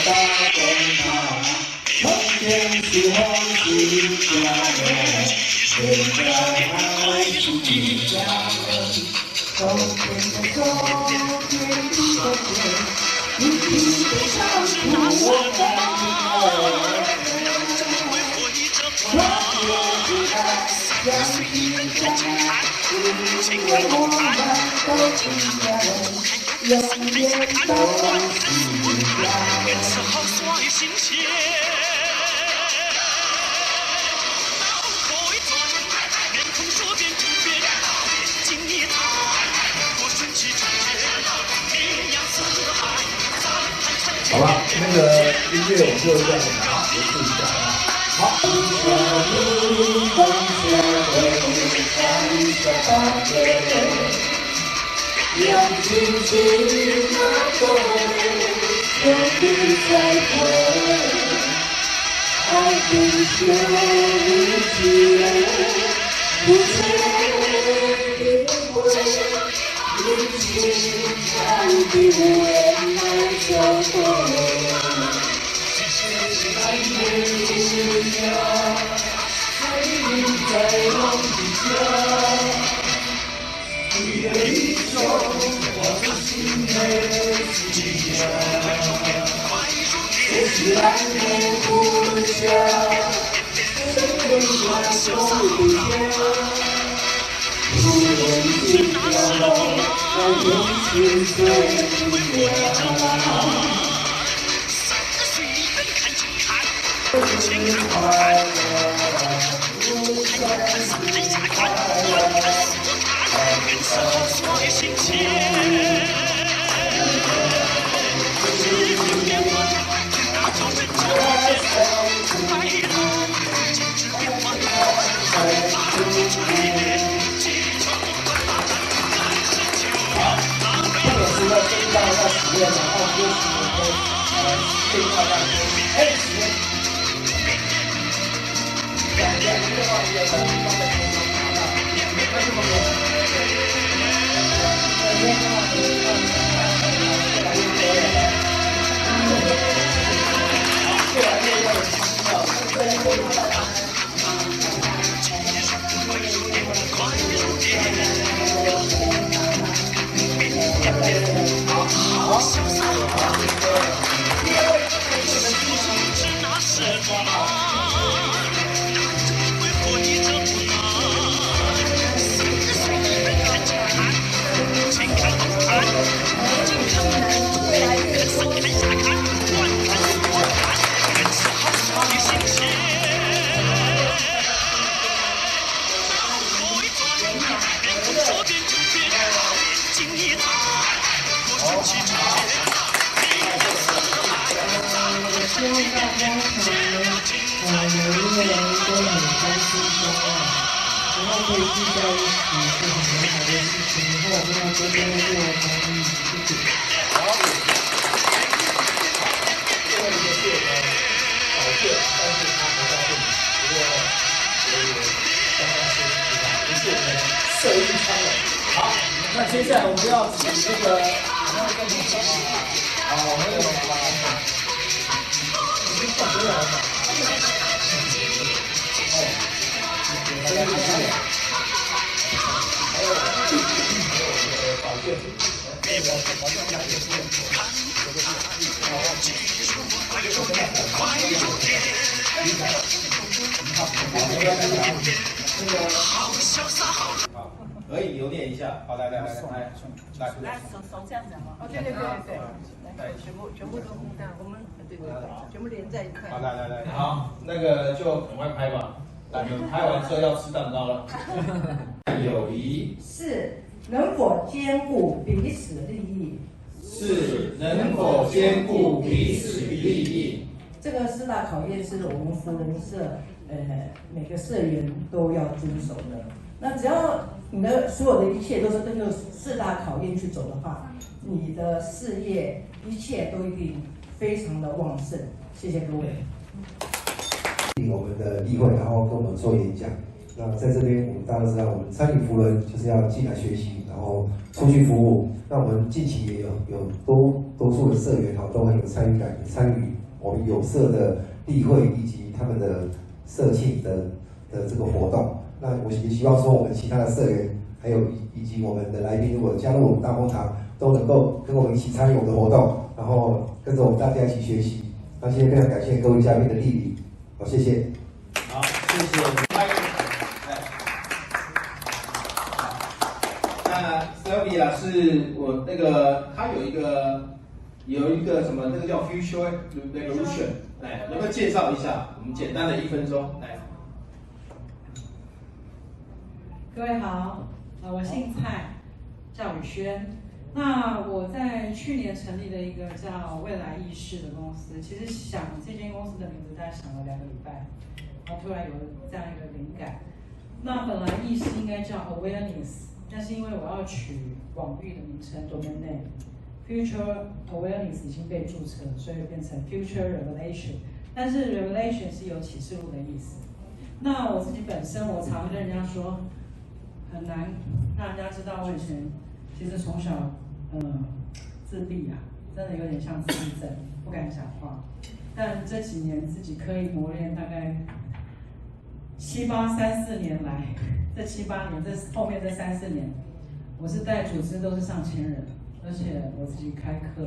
大风大，梦见是黄金家人，现在还是你家人。冬天的冬天里的天，你的长途我赶我有期待，相信在，因为我们都是家人，永远都是家人。好吧，那个音乐我就这样结束一下啊。好。让亲情那多有你在回，爱的修一起不醉不悔，一起看的未来走过。爱不要在梦底下。你的一种，我的心内滋养。这是爱的故乡，谁能感受不见？无人知道，我用心最亮。新年快乐，路上快乐。感受所有心情，只有变化，打造人间快乐，坚持变化，把自己锤炼，记住我大胆感受球。这个是要跟大家体验的，然后就是对大家开始。两个话题的放在头上，那这么多。希望大家未来都很开心相爱，然后可以聚在一起是很美好的事情。以后我们要多多为我同意，谢谢。好，最后一个是保健，但是他不在这里，不过刚刚休息一下，不是我们摄影餐了。好，那接下来我们要请这个，好，我们有。放学了，可以留念一下。好，来，手这样子吗？哦，对，全部都这样，我们对，全部连在一块。好，来，好，那个就赶快拍吧。你们拍完之后要吃蛋糕了。友谊是能否兼顾彼此利益？是能否兼顾彼此利益？这个4大考验是我们福人社每个社员都要遵守的。那只要你的所有的一切都是跟着4大考验去走的话，你的事业一切都一定非常的旺盛。谢谢各位。我们的例会，然后跟我们做演讲。那在这边，我们大家都知道，我们餐饮服人就是要进来学习，然后出去服务。那我们近期也有多数的社员都很有参与感，参与我们有社的例会以及他们的社庆的这个活动。那我也希望说我们其他的社员，还有以及我们的来宾，如果加入我们大风堂，都能够跟我们一起参与我们的活动，然后跟着我们大家一起学习。那今天非常感谢各位嘉宾的莅临，好，谢谢。好，谢谢。欢迎。那 Sylvia 是我那个，他有一个什么，那个叫 Future Revolution， 来，能不能介绍一下？我们简单的1分钟，来。各位好，我姓蔡，叫宇轩。那我在去年成立了一个叫未来意识的公司，其实想这间公司的名字，大概想了2个礼拜，然后突然有了这样一个灵感。那本来意识应该叫 awareness， 但是因为我要取网域的名称 domain name，future awareness 已经被注册了，所以变成 future revelation。但是 revelation 是有启示录的意思。那我自己本身，我常跟人家说，很难让人家知道我以前其实从小自闭啊，真的有点像自闭症，不敢讲话。但这几年自己刻意磨练，大概3、4年来，这7、8年，这后面这3、4年，我是带组织都是上千人，而且我自己开课，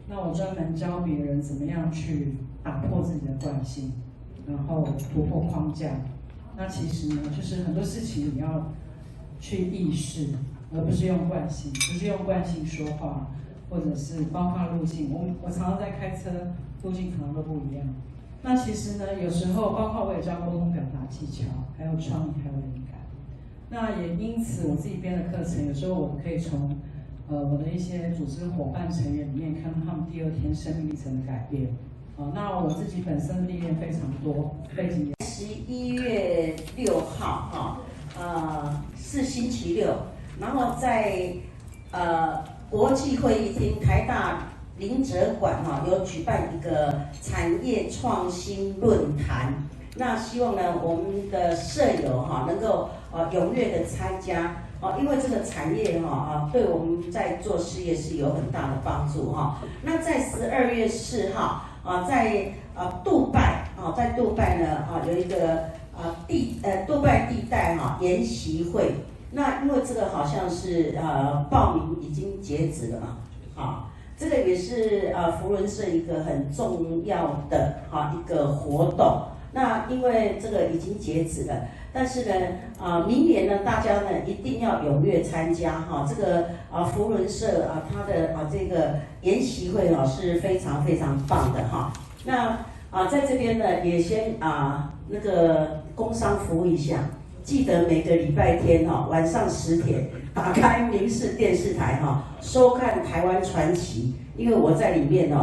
那我专门教别人怎么样去打破自己的惯性，然后突破框架。那其实呢，就是很多事情你要去意识，而不是用惯性，不是用惯性说话，或者是包括路径。我常常在开车，路径可能都不一样。那其实呢，有时候包括我也教沟通表达技巧，还有创意，还有灵感。那也因此我自己编的课程，有时候我们可以从我的一些组织伙伴成员里面看到他们第2天生命历程的改变。那我自己本身历练非常多，背景也。11月6号是星期六，然后在国际会议厅台大林哲馆有举办一个产业创新论坛。那希望呢我们的社友能够踊跃的参加因为这个产业对我们在做事业是有很大的帮助那在12月4号在杜拜在杜拜呢有一个杜拜地带研习会。那因为这个好像是报名已经截止了嘛这个也是扶轮社一个很重要的一个活动。那因为这个已经截止了，但是呢明年呢大家呢一定要踊跃参加这个扶轮社它的这个研习会是非常非常棒的那在这边呢也先那个工商服务一下，记得每个礼拜天晚上10点打开民视电视台收看台湾传奇，因为我在里面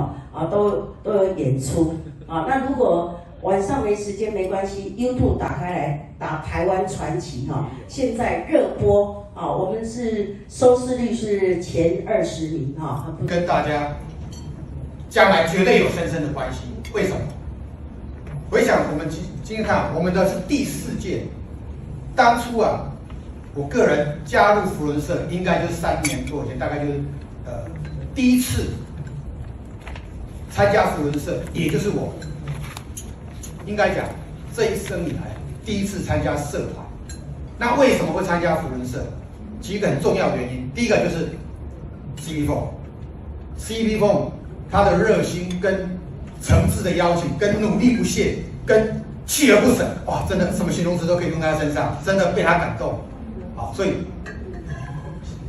都有演出那如果晚上没时间没关系 ，YouTube 打开来打台湾传奇现在热播我们是收视率是前20名跟大家将来绝对有深深的关系。为什么？回想我们今天看，我们的是第4届，当初我个人加入扶轮社应该就是3年多前，大概就是第1次参加扶轮社，也就是我。应该讲，这一生以来第1次参加社团。那为什么会参加扶轮社？几个很重要的原因。第一个就是 CP Phone， 他的热心跟诚挚的邀请，跟努力不懈，跟锲而不舍，哇，真的什么形容词都可以用在他身上，真的被他感动。好，所以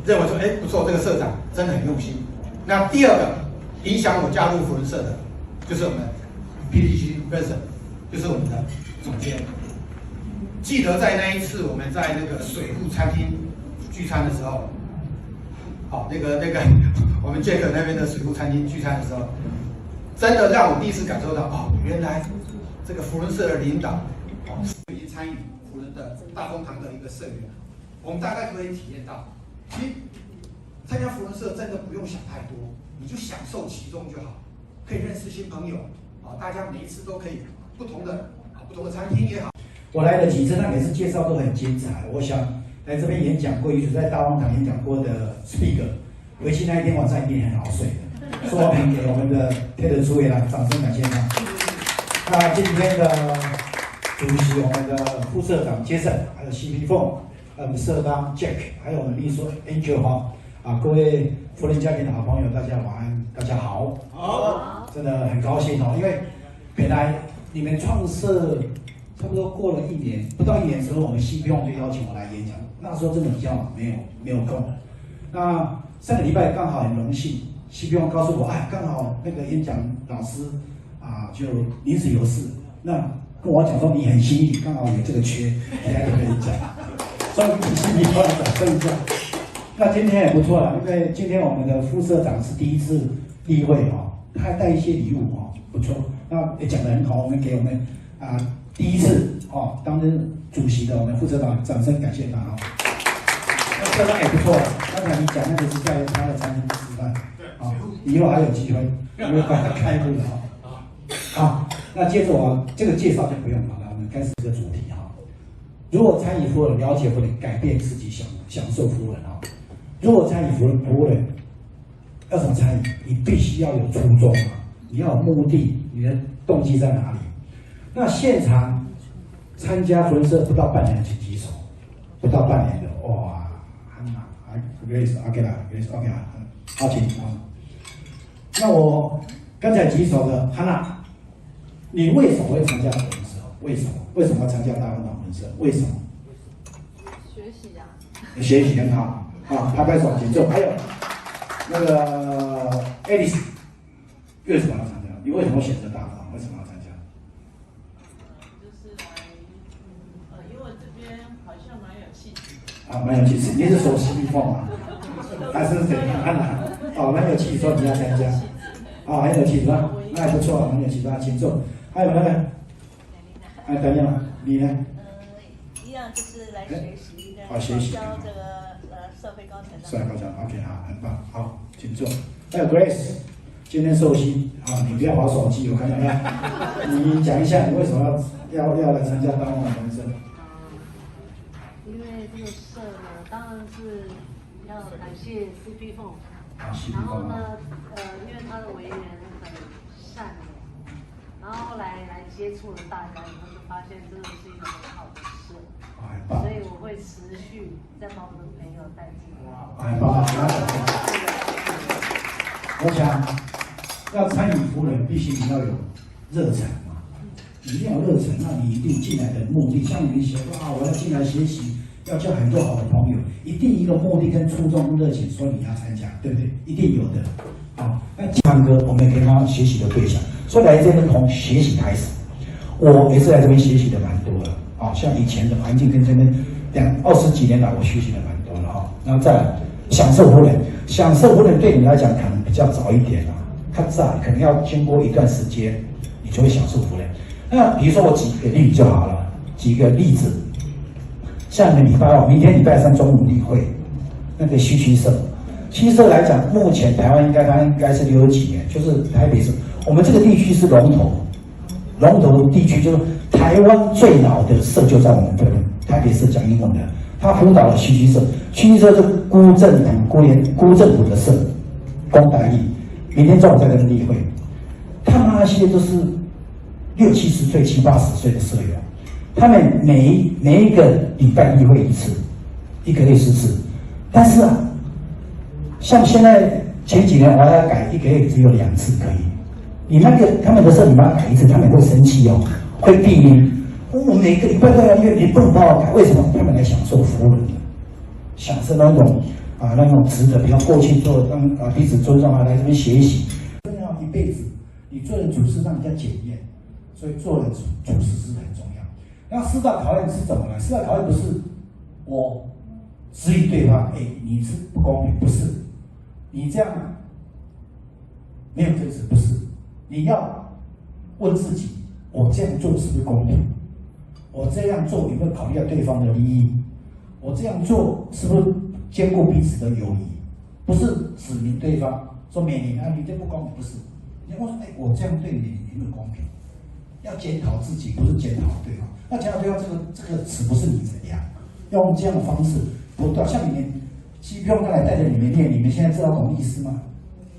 认为说，不错，这个社长真的很用心。那第2个影响我加入扶轮社的，就是我们 PDG Person。就是我们的总监，记得在那一次我们在那个水户餐厅聚餐的时候，那个我们 Jack 那边的水户餐厅聚餐的时候，真的让我第一次感受到原来这个扶轮社的领导已经参与扶轮的大风堂的一个社员，我们大概可以体验到，其实参加扶轮社真的不用想太多，你就享受其中就好，可以认识新朋友大家每一次都可以。不同的餐厅也好，我来了几次，他每次介绍都很精彩。我想来这边演讲过，也在大荒堂演讲过的 speaker， 回去那一天晚上一定很好睡的。说明给我们的TED诸位来掌声感谢他。那今天的主席我们的副社长杰森，还有 CP 凤，还有我们社长 Jack， 还有我们秘书 Angel 哈啊，各位福仁家庭的好朋友，大家晚安，大家好。好，真的很高兴哦，因为本来你们创社差不多过了1年，不到1年的时候，我们 CP 凤就邀请我来演讲，那时候真的比较忙，没有空。那上个礼拜刚好很荣幸，CP凤告诉我，哎，刚好那个演讲老师啊就临时有事，那跟我讲说你很幸运，刚好有这个缺，你来这边讲，所以CP凤来掌声一下。那今天也不错了，因为今天我们的副社长是第一次例会哦，他还带一些礼物哦，不错。那也讲得很好，我们给我们第一次哦担任主席的我们副社长掌声感谢他哦。那社长也不错，刚才你讲那个是在他的餐厅吃饭，啊，以后还有机会，因为把它开幕了哈。好，那接着我这个介绍就不用了，我们开始这个主题哈。如果参与服务，了解服务，改变自己享受服务啊。如果参与服务人要怎么参与？你必须要有初衷啊，你要有目的，你的动机在哪里？那现场参加服务社不到半年请举手，不到半年的哇，很难啊 ，Grace OK 啦 ，Grace OK 啦，好，请啊。那我刚才举手的 Hannah， 你为什么会参加服务社？为什么？为什么要参加大风岛服务社？为什么？学习啊。学习很好。啊，拍拍手，请坐。还有那个 Alice， 为什么要参加？你为什么选择大方？为什么要参加？就是来，因为这边好像蛮有气质的。啊，蛮有气质。你是熟悉地方吗？还是怎样？看哪？哦，蛮有气质，说你要参加。啊，很有气质啊，那还不错，蛮有气质啊，请坐。还有那个，哎，等一下，你呢？一样就是来学习的。好，学习。教这个。社会高层的，社会高层 ，OK， 好，很棒，好，请坐。还有 Grace， 今天寿星啊，你不要玩手机，我看到没？你讲一下，你为什么要来参加大风岛人生？因为这个社呢，当然是要感谢 CP 凤，然后呢，因为他的为人很善良，然后后来接触了大家以后，就发现真的是一个很好的社。所以我会持续再把我的朋友带进来。很棒！我想要参与服务人，必须你要有热忱嘛。你一定要有热忱，那你一定进来的目的，像你们写说啊，我要进来学习，要交很多好的朋友，一定一个目的跟初衷、热情，说你要参加，对不对？一定有的。好，那唱歌我们也给他学习的对象，所以来这边从学习开始。我也是来这边学习的蛮多的。啊，像以前的环境跟这边20几年来，我学习的蛮多的哈。然后再来享受服务人，享受服务人对你来讲可能比较早一点啊，它早可能要经过一段时间，你就会享受服务人。那比如说我举一个例子就好了，举一个例子，像你们礼拜2，明天礼拜3中午例会，那个西区社来讲，目前台湾应该是60几年，就是台北市，我们这个地区是龙头地区，就是台湾最老的社就在我们这边，台北市讲英文的，他辅导了西区社是辜政府的社，公台义。明天中午在这边例会，他们那些都是60、70岁、70、80岁的社员，他们每一个礼拜例会一次，1个月4次，但是啊，像现在前几年我要改1个月只有2次可以。你那个他们的社你把它改一次，他们会生气哦，会避免。我每个礼拜都要约，你不能帮我改，为什么？他们来享受服务人，享受那种值得，比如过去做彼此尊重啊，来这边学习。真的要一辈子，你做人处事让人家检验，所以做人处事是很重要。那4大考验是怎么来？4大考验不是我质疑对方，哎，你是不公平，不是，你这样没有真实，不是。你要问自己，我这样做是不是公平？我这样做有没有考虑到对方的利益？我这样做是不是兼顾彼此的友谊？不是指明对方说美玲啊，你这不公平，不是。你要说，哎，我这样对你有没有公平？要检讨自己，不是检讨对方。那检讨对方这个词不是你怎样，用这样的方式不断，像你们基不用刚才带着你们练，你们现在知道懂意思吗？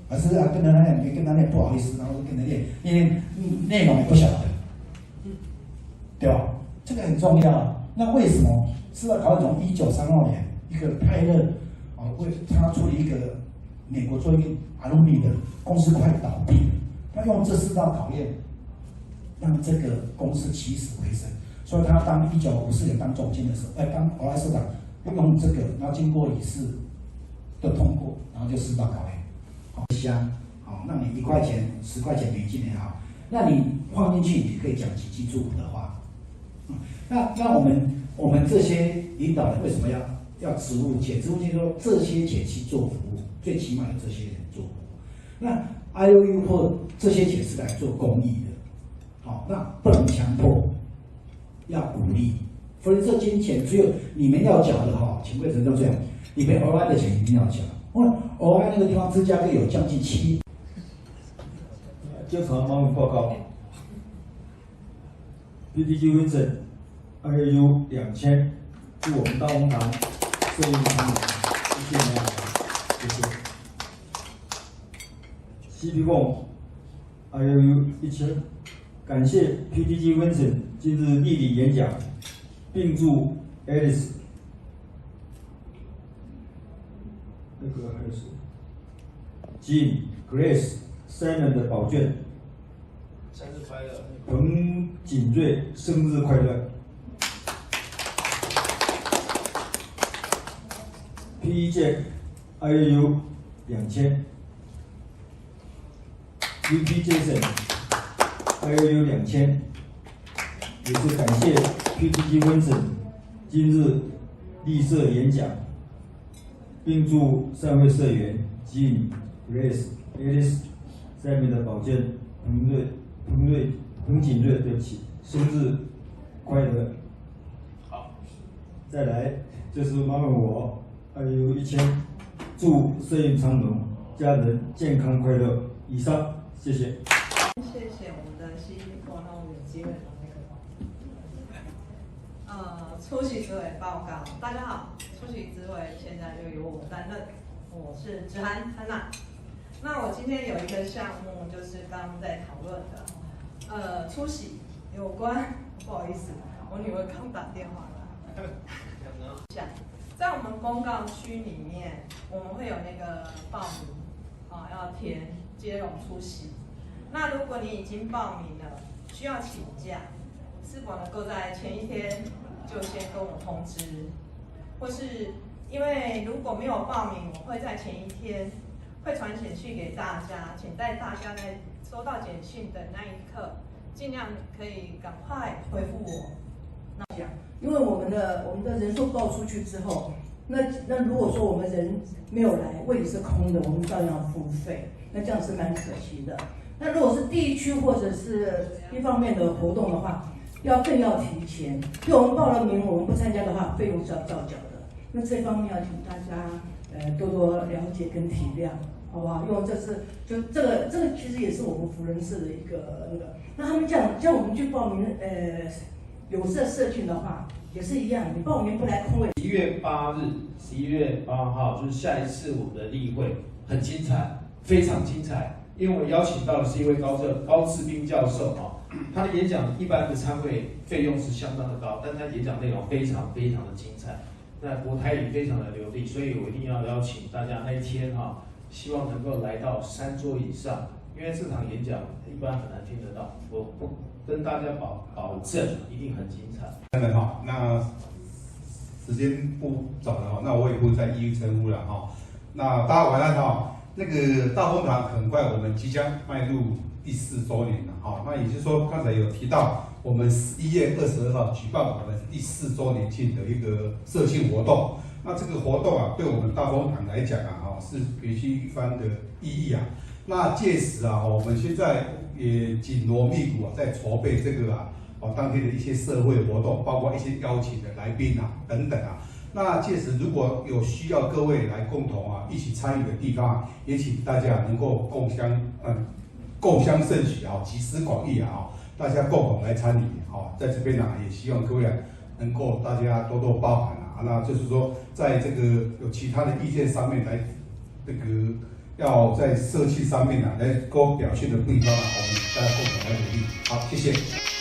还是跟着他练，没跟他练不好意思，然后跟着练，因为内容也不晓得，对吧？这个很重要。那为什么四大考验从1932年一个泰勒为他出了一个美国做一个阿鲁米的公司快倒闭了，他用这四道考验让这个公司起死回生。所以他当1954年当总监的时候，当欧莱社长用这个，然后经过理事的通过，然后就四道考验，好香，好，让你1块钱、10块钱美金也好，那你放进去，你可以讲几句祝福的话。那我们这些领导人为什么要职务界？职务界说这些钱去做服务，最起码有这些人做服务。那 IOU 或这些钱是来做公益的，好，那不能强迫。要鼓励，所以这金钱只有你们要缴的哈，请贵人都这样，你们额外的钱一定要缴。额外那个地方芝加哥有将近7。调查访问报告 ，PTG Vincent IAU2000，祝我们大红堂摄影场谢谢你啊，谢谢。CP 共 IAU1000。感谢 PTG Vincent 今日莅临演讲，并祝 Alice 还有谁 Jim、Grace、Simon 的宝卷，生日快乐！彭景瑞生日快乐。P 届 IAU 2000 ，UP Jason。IAU 2000，也是感谢 PTG Vincent 今日莅社演讲，并祝3位社员 Jim、Grace、Alice、Simon 的宝剑彭景瑞，对不起，生日快乐。好，再来就是麻烦我IAU1000，祝摄影长龙家人健康快乐。以上，谢谢。谢谢我们的CP共，让我们有机会把那个出席执委报告。大家好，出席执委现在就由我担任，我是志涵安娜。那我今天有一个项目，就是刚刚在讨论的，出席有关，不好意思，我女儿刚打电话来。在我们公告区里面，我们会有那个报名，要填接龙出席。那如果你已经报名了，需要请假，是否能够在前一天就先跟我通知？或是因为如果没有报名，我会在前一天会传简讯给大家，请在大家在收到简讯的那一刻，尽量可以赶快回复我。因为我们的人数报出去之后，那如果说我们人没有来，位置是空的，我们照样要付费，那这样是蛮可惜的。那如果是地区或者是一方面的活动的话，更要提前。因为我们报了名，我们不参加的话，费用是要照缴的。那这方面要请大家多多了解跟体谅，好不好？因为这是这个其实也是我们福仁社的一个那个。那他们叫我们去报名有色社群的话，也是一样，你报名不来空位。11月8号就是下一次我们的例会，很精彩，非常精彩。因为我邀请到的是一位高志斌教授他的演讲一般的参会费用是相当的高，但他演讲内容非常非常的精彩，那国台语非常的流利，所以我一定要邀请大家那一天希望能够来到3桌以上，因为这场演讲一般很难听得到，我不跟大家保证一定很精彩。真的那时间不早了那我也不再一一称呼了那大家晚安那个大风堂很快我们即将迈入第4周年了那也就是说刚才有提到我们11月22号举办我们第4周年庆的一个社庆活动，那这个活动对我们大风堂来讲是别具一番的意义那届时我们现在也紧锣密鼓在筹备这个当天的一些社会活动，包括一些邀请的来宾等等那届时如果有需要各位来共同一起参与的地方也请大家能够共襄盛举集思广益大家共同来参与在这边也希望各位能够大家多多包涵那就是说在这个有其他的意见上面来，这个要在社区上面来够表现的不一样我们大家共同来努力。好，谢谢。